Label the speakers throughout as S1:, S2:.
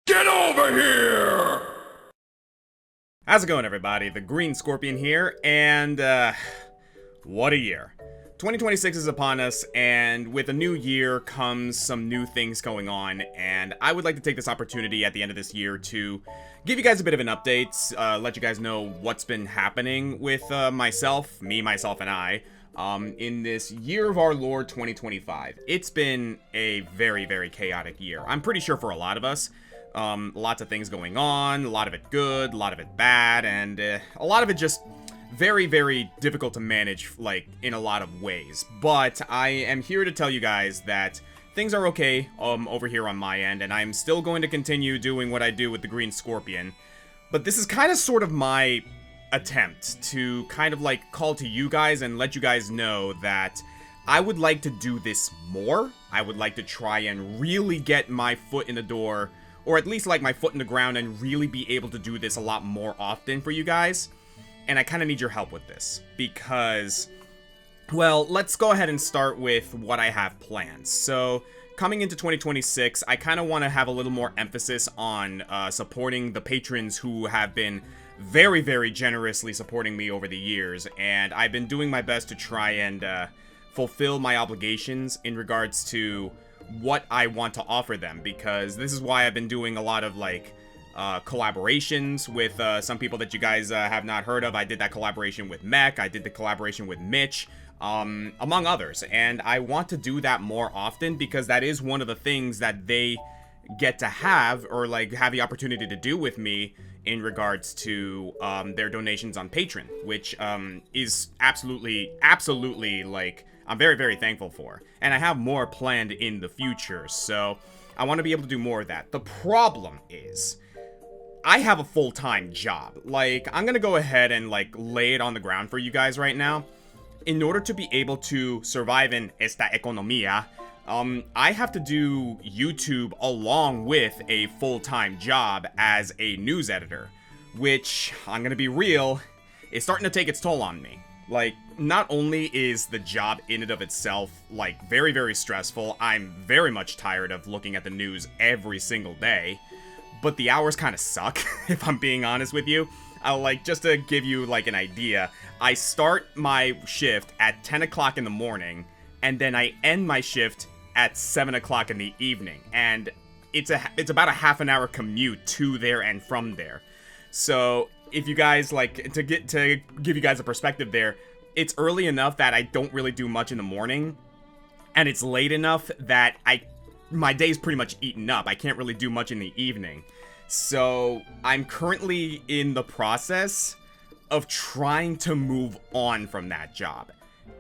S1: Get over here!
S2: How's it going, everybody? The Green Scorpion here, and what a year. 2026 is upon us, and with a new year comes some new things going on, and I would like to take this opportunity at the end of this year to give you guys a bit of an update, let you guys know what's been happening with myself, and I, in this year of our Lord 2025. It's been a very, very chaotic year. I'm pretty sure for a lot of us. Lots of things going on, a lot of it good, a lot of it bad, and a lot of it just very, very difficult to manage, like, in a lot of ways. But I am here to tell you guys that things are okay, over here on my end, and I'm still going to continue doing what I do with the Green Scorpion. But this is kind of sort of my attempt to kind of, like, call to you guys and let you guys know that I would like to do this more. I would like to try and really get my foot in the door, or at least like my foot in the ground, and really be able to do this a lot more often for you guys. And I kind of need your help with this because, well, let's go ahead and start with what I have planned. So coming into 2026, I kind of want to have a little more emphasis on supporting the patrons who have been very, very generously supporting me over the years. And I've been doing my best to try and fulfill my obligations in regards to what I want to offer them, because this is why I've been doing a lot of, like, collaborations with some people that you guys have not heard of. I did that collaboration with Mech, I did the collaboration with Mitch, among others, and I want to do that more often because that is one of the things that they get to have, or like have the opportunity to do with me in regards to their donations on Patreon, which is absolutely, like, I'm very, very thankful for. And I have more planned in the future, so I want to be able to do more of that. The problem is, I have a full-time job. Like, I'm gonna go ahead and, like, lay it on the ground for you guys right now. In order to be able to survive in esta economía, I have to do YouTube along with a full-time job as a news editor, which, I'm gonna be real, is starting to take its toll on me. Like, not only is the job in and of itself, like, very, very stressful, I'm very much tired of looking at the news every single day, but the hours kind of suck, if I'm being honest with you. Like, just to give you, like, an idea, I start my shift at 10 o'clock in the morning, and then I end my shift at 7 o'clock in the evening, and it's about a half an hour commute to there and from there. So if you guys, like, to give you guys a perspective there, it's early enough that I don't really do much in the morning, and it's late enough that my day's pretty much eaten up. I can't really do much in the evening. So I'm currently in the process of trying to move on from that job.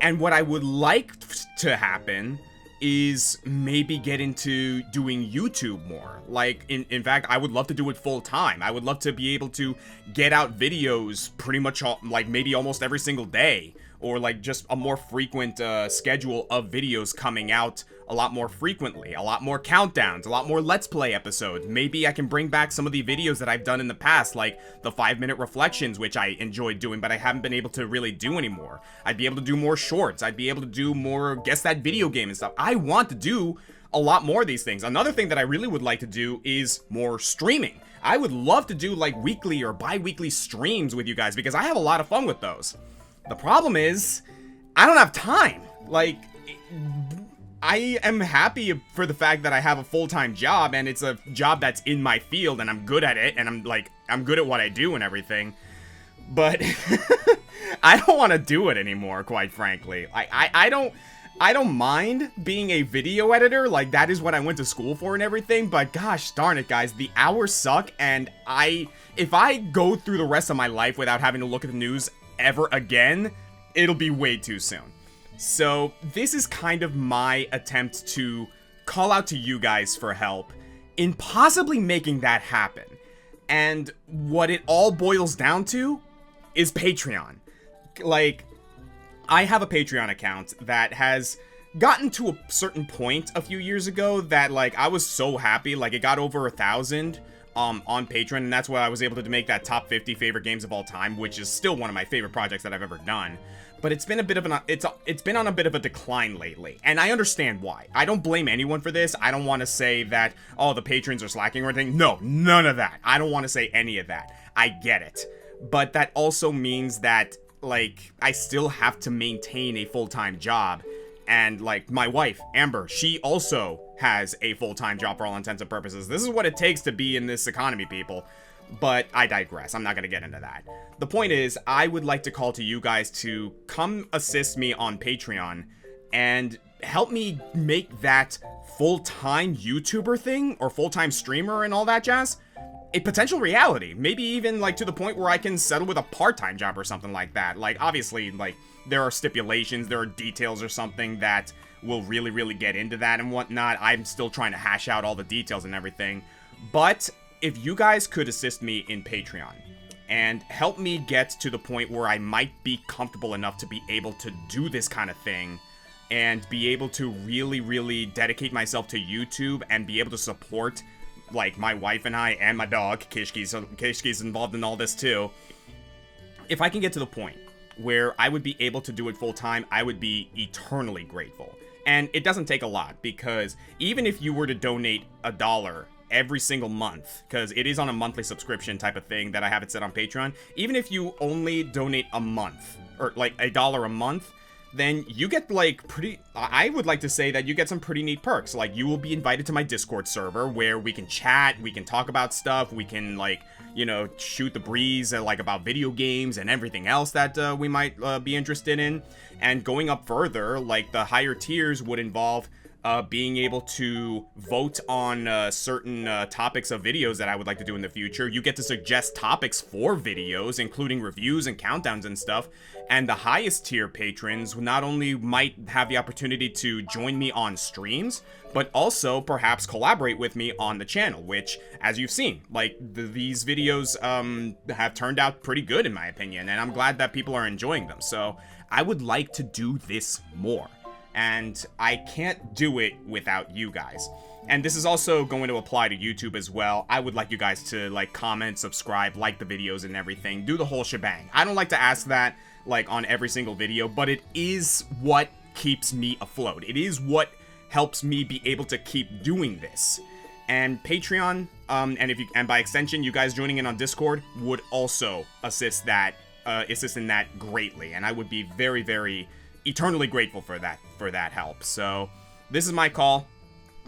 S2: And what I would like to happen is maybe get into doing YouTube more. Like, in fact, I would love to do it full time. I would love to be able to get out videos pretty much like maybe almost every single day, or like just a more frequent schedule of videos coming out a lot more frequently, a lot more countdowns, a lot more Let's Play episodes. Maybe I can bring back some of the videos that I've done in the past, like the 5-minute reflections, which I enjoyed doing, but I haven't been able to really do anymore. I'd be able to do more shorts. I'd be able to do more Guess That Video Game and stuff. I want to do a lot more of these things. Another thing that I really would like to do is more streaming. I would love to do, like, weekly or bi-weekly streams with you guys, because I have a lot of fun with those. The problem is, I don't have time. Like, I am happy for the fact that I have a full-time job, and it's a job that's in my field, and I'm good at it, and I'm good at what I do and everything. But I don't want to do it anymore, quite frankly. I don't mind being a video editor, like, that is what I went to school for and everything, but gosh darn it, guys, the hours suck, and if I go through the rest of my life without having to look at the news ever again, it'll be way too soon. So this is kind of my attempt to call out to you guys for help in possibly making that happen. And what it all boils down to is Patreon. Like, I have a Patreon account that has gotten to a certain point a few years ago that, like, I was so happy. Like, it got over 1,000 on Patreon, and that's why I was able to make that top 50 favorite games of all time, which is still one of my favorite projects that I've ever done. but it's been a bit of it's been on a bit of a decline lately, and I understand why. I don't blame anyone for this. I don't want to say that, oh, the patrons are slacking or anything. No, none of that. I don't want to say any of that. I get it. But that also means that, like, I still have to maintain a full-time job. And, like, my wife, Amber, she also has a full-time job for all intents and purposes. This is what it takes to be in this economy, people. But I digress. I'm not going to get into that. The point is, I would like to call to you guys to come assist me on Patreon and help me make that full-time YouTuber thing, or full-time streamer and all that jazz, a potential reality. Maybe even, like, to the point where I can settle with a part-time job or something like that. Like, obviously, like, there are stipulations, there are details or something that will really get into that and whatnot. I'm still trying to hash out all the details and everything. But if you guys could assist me in Patreon and help me get to the point where I might be comfortable enough to be able to do this kind of thing and be able to really dedicate myself to YouTube and be able to support, like, my wife and I and my dog, Kishki's involved in all this too. If I can get to the point where I would be able to do it full time, I would be eternally grateful. And it doesn't take a lot, because even if you were to donate $1 every single month, because it is on a monthly subscription type of thing that I have it set on Patreon, even if you only donate a month, or like $1 a month, then you get, like, I would like to say that you get some pretty neat perks. Like, you will be invited to my Discord server where we can chat, we can talk about stuff, we can, like, you know, shoot the breeze, like, about video games and everything else that we might be interested in. And going up further, like, the higher tiers would involve being able to vote on certain topics of videos that I would like to do in the future. You get to suggest topics for videos, including reviews and countdowns and stuff. And the highest tier patrons not only might have the opportunity to join me on streams, but also perhaps collaborate with me on the channel, which, as you've seen, like, these videos have turned out pretty good in my opinion, and I'm glad that people are enjoying them. So I would like to do this more, and I can't do it without you guys. And this is also going to apply to YouTube as well. I would like you guys to, like, comment, subscribe, like the videos and everything. Do the whole shebang. I don't like to ask that, like, on every single video, but it is what keeps me afloat. It is what helps me be able to keep doing this. And Patreon, and by extension, you guys joining in on Discord would also assist in that greatly. And I would be very eternally grateful for that help. So this is my call,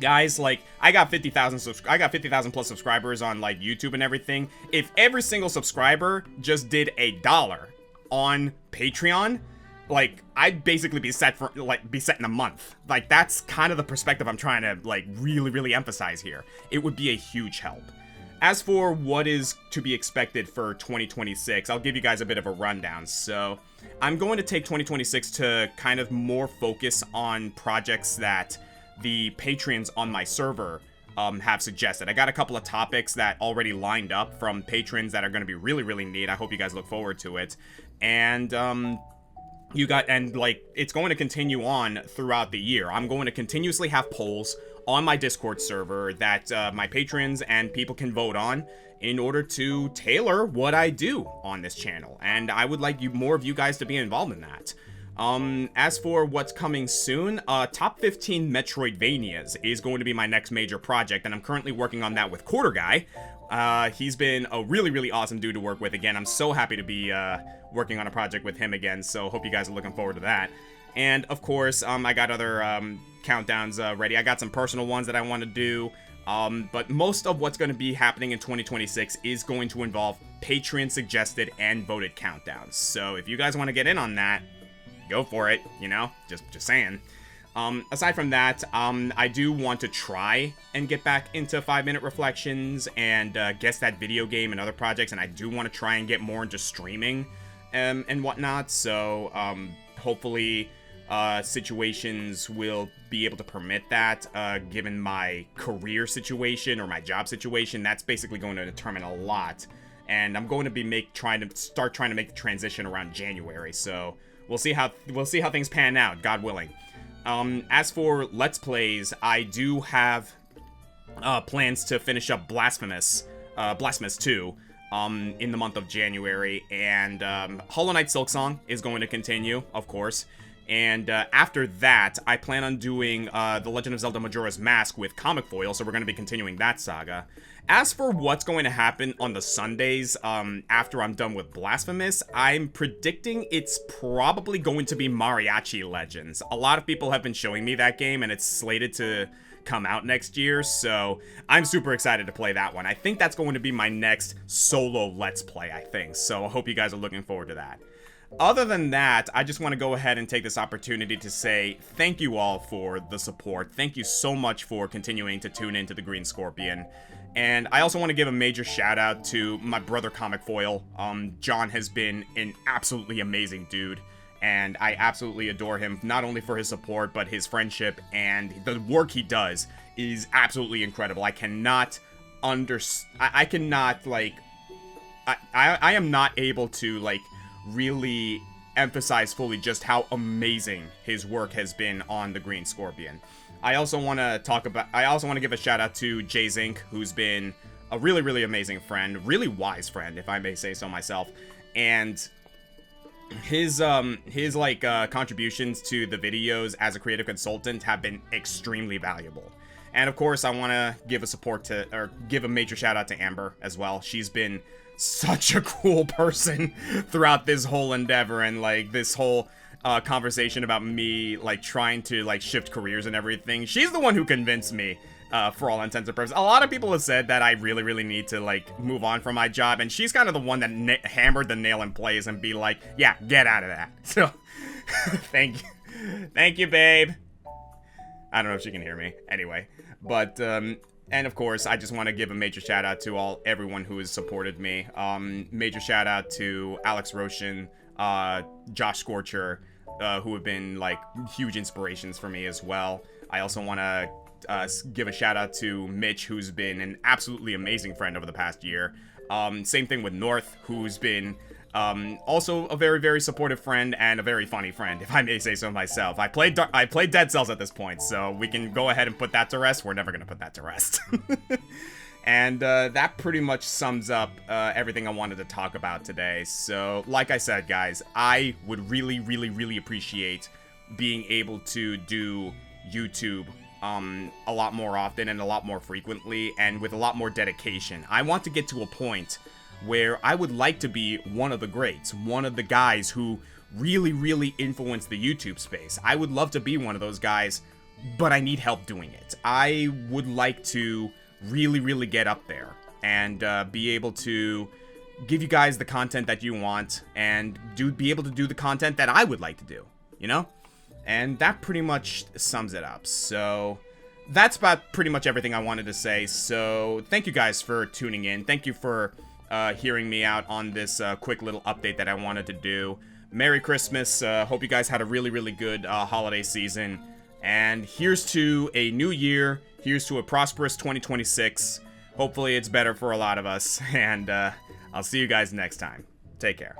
S2: guys. Like, I got 50,000 plus subscribers on, like, YouTube and everything. If every single subscriber just did $1 on Patreon, like, I'd basically be set in a month. Like, that's kind of the perspective I'm trying to, like, really emphasize here. It would be a huge help. As for what is to be expected for 2026, I'll give you guys a bit of a rundown. So, I'm going to take 2026 to kind of more focus on projects that the patrons on my server have suggested. I got a couple of topics that already lined up from patrons that are going to be really neat. I hope you guys look forward to it. And, it's going to continue on throughout the year. I'm going to continuously have polls on my Discord server that my patrons and people can vote on in order to tailor what I do on this channel. And I would like more of you guys to be involved in that. As for what's coming soon, Top 15 Metroidvanias is going to be my next major project, and I'm currently working on that with Quarter Guy. He's been a really awesome dude to work with. Again, I'm so happy to be working on a project with him again, so hope you guys are looking forward to that. And of course, I got other countdowns ready. I got some personal ones that I want to do, but most of what's going to be happening in 2026 is going to involve patron suggested and voted countdowns. So if you guys want to get in on that, go for it, you know, just saying. Aside from that, I do want to try and get back into 5-minute reflections and guess that video game and other projects, and I do want to try and get more into streaming and whatnot. So hopefully situations will be able to permit that, given my career situation or my job situation. That's basically going to determine a lot, and I'm going to be trying to make the transition around January. So we'll see how things pan out, God willing. As for Let's Plays, I do have plans to finish up Blasphemous 2. in the month of January, and Hollow Knight Silksong is going to continue, of course. And after that, I plan on doing The Legend of Zelda Majora's Mask with ComicFoil, so we're going to be continuing that saga. As for what's going to happen on the Sundays after I'm done with Blasphemous, I'm predicting it's probably going to be Mariachi Legends. A lot of people have been showing me that game, and it's slated to come out next year, so I'm super excited to play that one. I think that's going to be my next solo Let's Play, I think, so I hope you guys are looking forward to that. Other than that, I just want to go ahead and take this opportunity to say thank you all for the support. Thank you so much for continuing to tune into the Green Scorpion. And I also want to give a major shout out to my brother ComicFoil. John has been an absolutely amazing dude, and I absolutely adore him, not only for his support, but his friendship, and the work he does is absolutely incredible. I cannot I am not able to, like, really emphasize fully just how amazing his work has been on the Green Scorpion. I also want to give a shout out to Jay Zink, who's been a really, really amazing friend, really wise friend, if I may say so myself, and his contributions to the videos as a creative consultant have been extremely valuable. And of course, I want to give a major shout out to Amber as well. She's been such a cool person throughout this whole endeavor, and like this whole conversation about me like trying to like shift careers and everything. She's the one who convinced me, for all intents and purposes. A lot of people have said that I really, really need to like move on from my job, and she's kind of the one that hammered the nail in place and be like, yeah, get out of that. So thank you, babe. I don't know if she can hear me anyway, but and of course, I just want to give a major shout out to everyone who has supported me. Major shout out to Alex Roshan, Josh Scorcher, who have been like huge inspirations for me as well. I also want to give a shout out to Mitch, who's been an absolutely amazing friend over the past year. Same thing with North, who's been also a very, very supportive friend and a very funny friend, if I may say so myself. I played Dead Cells at this point, so we can go ahead and put that to rest. We're never going to put that to rest. And that pretty much sums up everything I wanted to talk about today. So, like I said, guys, I would really, really, really appreciate being able to do YouTube a lot more often and a lot more frequently and with a lot more dedication. I want to get to a point where I would like to be one of the greats, one of the guys who really, really influence the YouTube space. I would love to be one of those guys, but I need help doing it. I would like to really, really get up there and be able to give you guys the content that you want and be able to do the content that I would like to do, you know? And that pretty much sums it up. So that's about pretty much everything I wanted to say. So thank you guys for tuning in. Thank you for hearing me out on this quick little update that I wanted to do. Merry Christmas. Hope you guys had a really, really good holiday season. And here's to a new year. Here's to a prosperous 2026. Hopefully it's better for a lot of us. And I'll see you guys next time. Take care.